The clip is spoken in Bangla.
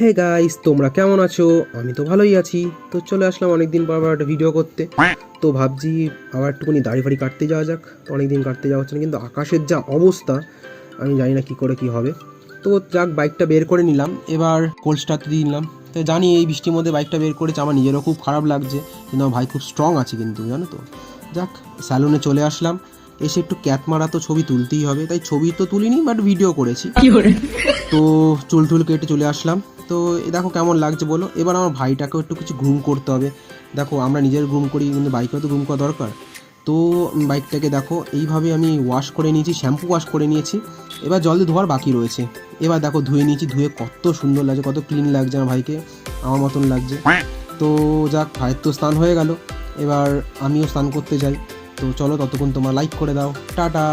হে গাইস, তোমরা কেমন আছো? আমি তো ভালোই আছি। তো চলে আসলাম অনেকদিন পর আবার একটা ভিডিও করতে। তো ভাবছি আবার একটুখানি দাড়ি ফাড়ি কাটতে যাওয়া যাক। তো অনেকদিন কাটতে যাওয়া হচ্ছে না, কিন্তু আকাশের যা অবস্থা আমি জানি না কী করে কী হবে। তো যাক, বাইকটা বের করে নিলাম, এবার কোল্ড স্টার্ট দিয়ে নিলাম। তো জানি এই বৃষ্টির মধ্যে বাইকটা বের করেছে, আমার নিজেরও খুব খারাপ লাগছে, কিন্তু আমার ভাই খুব স্ট্রং আছে কিন্তু, জানো তো। যাক, স্যালুনে চলে আসলাম, এসে একটু ক্যাপ মারা তো ছবি তুলতেই হবে, তাই ছবি তো তুলিনি বাট ভিডিও করেছি। তো চুল টুল কেটে চলে আসলাম। তো দেখো কেমন লাগছে বলো। এবার আমার ভাইটাকেও একটু কিছু গ্রুম করতে হবে। দেখো আমরা নিজের গ্রুম করি, কিন্তু বাইকেও তো গ্রুম করা দরকার। তো বাইকটাকে দেখো এইভাবে আমি ওয়াশ করে নিয়েছি, শ্যাম্পু ওয়াশ করে নিয়েছি। এবার জল দিয়ে ধোয়ার বাকি রয়েছে। এবার দেখো ধুয়ে নিয়েছি, ধুয়ে কত সুন্দর লাগছে, কত ক্লিন লাগছে আমার ভাইকে, আমার মতন লাগছে। তো যাক, ভাইয়ের তো স্নান হয়ে গেল, এবার আমিও স্নান করতে যাই। তো চলো, ততক্ষণ তোমরা লাইক করে দাও। টাটা।